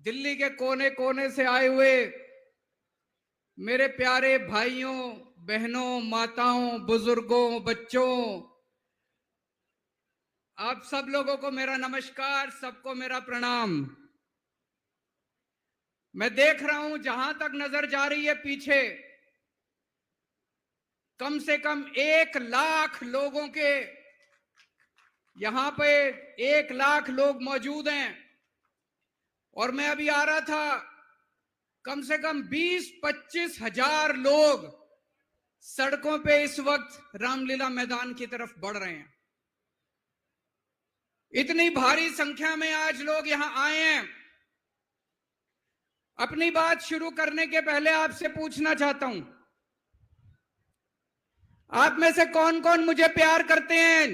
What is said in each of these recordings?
दिल्ली के कोने कोने से आए हुए मेरे प्यारे भाइयों, बहनों, माताओं, बुजुर्गों, बच्चों, आप सब लोगों को मेरा नमस्कार, सबको मेरा प्रणाम। मैं देख रहा हूं जहां तक नजर जा रही है पीछे कम से कम 1 लाख लोगों के यहां पे 1 लाख लोग मौजूद हैं। और मैं अभी आ रहा था, कम से कम 20-25 हजार लोग सड़कों पे इस वक्त रामलीला मैदान की तरफ बढ़ रहे हैं। इतनी भारी संख्या में आज लोग यहां आए हैं। अपनी बात शुरू करने के पहले आपसे पूछना चाहता हूं, आप में से कौन कौन मुझे प्यार करते हैं?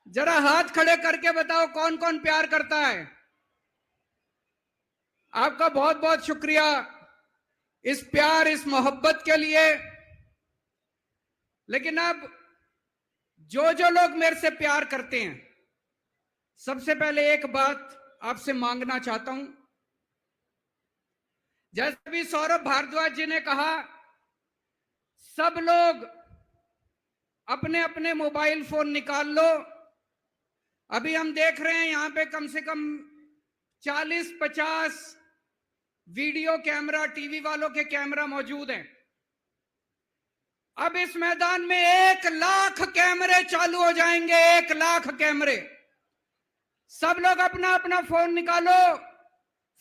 जरा हाथ खड़े करके बताओ कौन कौन प्यार करता है। आपका बहुत बहुत शुक्रिया इस प्यार, इस मोहब्बत के लिए। लेकिन अब जो लोग मेरे से प्यार करते हैं, सबसे पहले एक बात आपसे मांगना चाहता हूं। जैसे भी सौरभ भारद्वाज जी ने कहा, सब लोग अपने अपने मोबाइल फोन निकाल लो। अभी हम देख रहे हैं यहां पे कम से कम 40-50 वीडियो कैमरा, टीवी वालों के कैमरा मौजूद हैं। अब इस मैदान में 1 लाख कैमरे चालू हो जाएंगे, 1 लाख कैमरे। सब लोग अपना अपना फोन निकालो,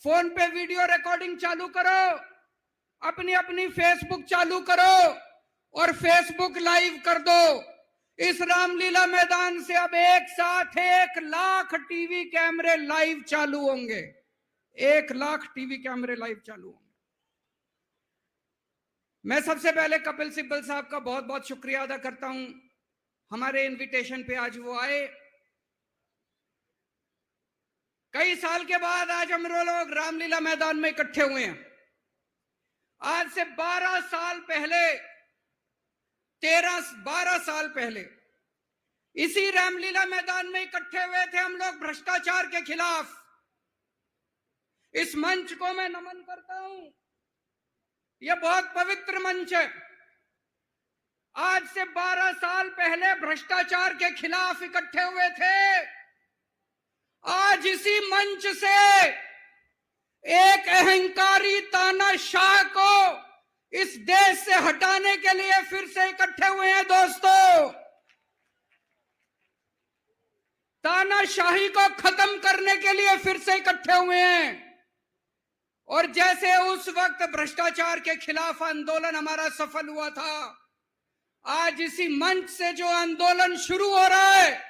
फोन पे वीडियो रिकॉर्डिंग चालू करो, अपनी अपनी फेसबुक चालू करो और फेसबुक लाइव कर दो। इस रामलीला मैदान से अब एक साथ 1 लाख टीवी कैमरे लाइव चालू होंगे। 1 लाख टीवी कैमरे लाइव चालू होंगे। मैं सबसे पहले कपिल सिब्बल साहब का बहुत बहुत शुक्रिया अदा करता हूं। हमारे इनविटेशन पे आज वो आए। कई साल के बाद आज हम लोग रामलीला मैदान में इकट्ठे हुए हैं। आज से 12 साल पहले, 12 साल पहले इसी रामलीला मैदान में इकट्ठे हुए थे हम लोग भ्रष्टाचार के खिलाफ। इस मंच को मैं नमन करता हूं, यह बहुत पवित्र मंच है। आज से 12 साल पहले भ्रष्टाचार के खिलाफ इकट्ठे हुए थे। आज इसी मंच से एक अहंकारी तानाशाह को इस देश से हटाने के लिए फिर से इकट्ठे हुए हैं। दोस्तों, तानाशाही को खत्म करने के लिए फिर से इकट्ठे हुए हैं। और जैसे उस वक्त भ्रष्टाचार के खिलाफ आंदोलन हमारा सफल हुआ था, आज इसी मंच से जो आंदोलन शुरू हो रहा है,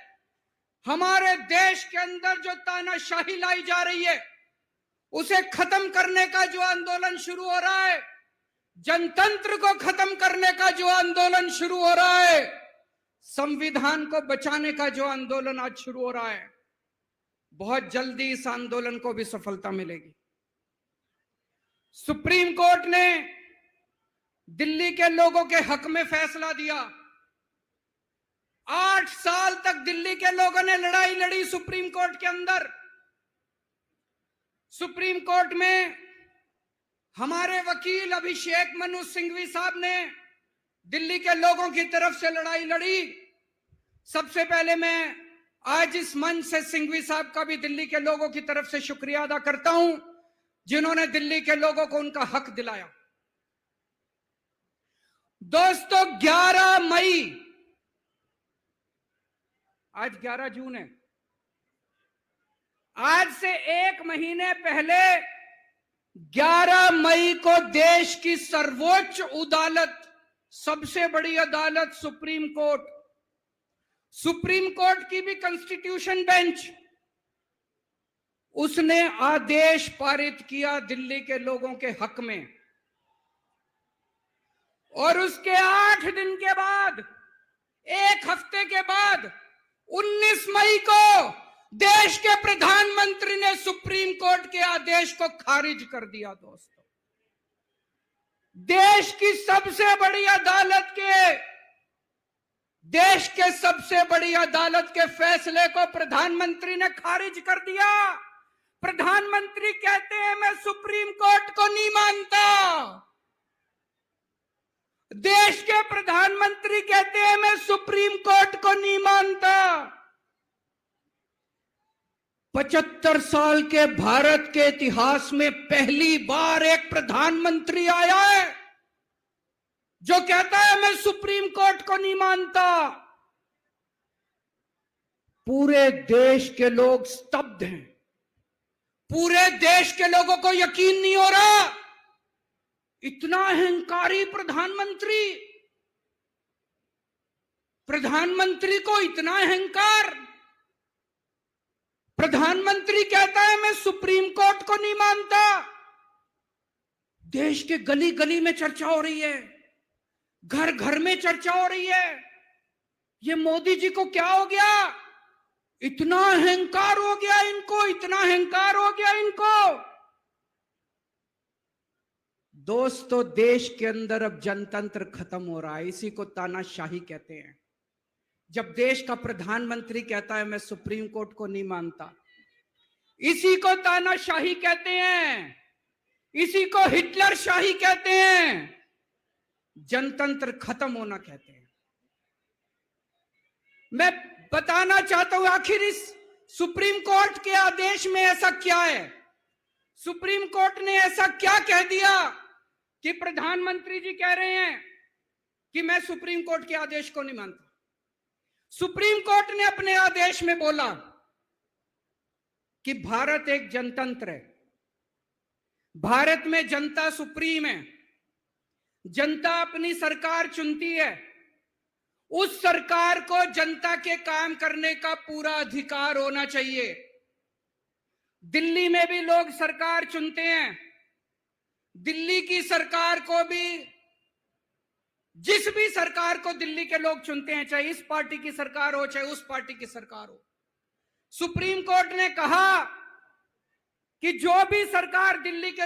हमारे देश के अंदर जो तानाशाही लाई जा रही है उसे खत्म करने का जो आंदोलन शुरू हो रहा है, जनतंत्र को खत्म करने का जो आंदोलन शुरू हो रहा है, संविधान को बचाने का जो आंदोलन आज शुरू हो रहा है, बहुत जल्दी इस आंदोलन को भी सफलता मिलेगी। सुप्रीम कोर्ट ने दिल्ली के लोगों के हक में फैसला दिया। 8 साल तक दिल्ली के लोगों ने लड़ाई लड़ी सुप्रीम कोर्ट के अंदर। सुप्रीम कोर्ट में हमारे वकील अभिषेक मनु सिंघवी साहब ने दिल्ली के लोगों की तरफ से लड़ाई लड़ी। सबसे पहले मैं आज इस मंच से सिंघवी साहब का भी दिल्ली के लोगों की तरफ से शुक्रिया अदा करता हूं, जिन्होंने दिल्ली के लोगों को उनका हक दिलाया। दोस्तों, 11 मई, आज 11 जून है, आज से 1 महीने पहले 11 मई को देश की सर्वोच्च अदालत, सबसे बड़ी अदालत सुप्रीम कोर्ट की भी कॉन्स्टिट्यूशन बेंच, उसने आदेश पारित किया दिल्ली के लोगों के हक में। और उसके 8 दिन के बाद, 1 हफ्ते के बाद, 19 मई को देश के प्रधानमंत्री ने सुप्रीम कोर्ट के आदेश को खारिज कर दिया। दोस्तों, देश की सबसे बड़ी अदालत देश के सबसे बड़ी अदालत के फैसले को प्रधानमंत्री ने खारिज कर दिया। प्रधानमंत्री कहते हैं मैं सुप्रीम कोर्ट को नहीं मानता। देश के प्रधानमंत्री कहते हैं मैं सुप्रीम कोर्ट को नहीं मानता। 75 साल के भारत के इतिहास में पहली बार एक प्रधानमंत्री आया है जो कहता है मैं सुप्रीम कोर्ट को नहीं मानता। पूरे देश के लोग स्तब्ध हैं। पूरे देश के लोगों को यकीन नहीं हो रहा, इतना अहंकारी प्रधानमंत्री, प्रधानमंत्री को इतना अहंकार। प्रधानमंत्री कहता है मैं सुप्रीम कोर्ट को नहीं मानता। देश के गली गली में चर्चा हो रही है, घर घर में चर्चा हो रही है, ये मोदी जी को क्या हो गया, इतना अहंकार हो गया इनको, इतना अहंकार हो गया इनको। दोस्तों, देश के अंदर अब जनतंत्र खत्म हो रहा है, इसी को तानाशाही कहते हैं। जब देश का प्रधानमंत्री कहता है मैं सुप्रीम कोर्ट को नहीं मानता, इसी को तानाशाही कहते हैं, इसी को हिटलर शाही कहते हैं, जनतंत्र खत्म होना कहते हैं। मैं बताना चाहता हूं आखिर इस सुप्रीम कोर्ट के आदेश में ऐसा क्या है। सुप्रीम कोर्ट ने ऐसा क्या कह दिया कि प्रधानमंत्री जी कह रहे हैं कि मैं सुप्रीम कोर्ट के आदेश को नहीं मानता। सुप्रीम कोर्ट ने अपने आदेश में बोला कि भारत एक जनतंत्र है, भारत में जनता सुप्रीम है, जनता अपनी सरकार चुनती है, उस सरकार को जनता के काम करने का पूरा अधिकार होना चाहिए। दिल्ली में भी लोग सरकार चुनते हैं, दिल्ली की सरकार को भी, जिस भी सरकार को दिल्ली के लोग चुनते हैं, चाहे इस पार्टी की सरकार हो चाहे उस पार्टी की सरकार हो, सुप्रीम कोर्ट ने कहा कि जो भी सरकार दिल्ली के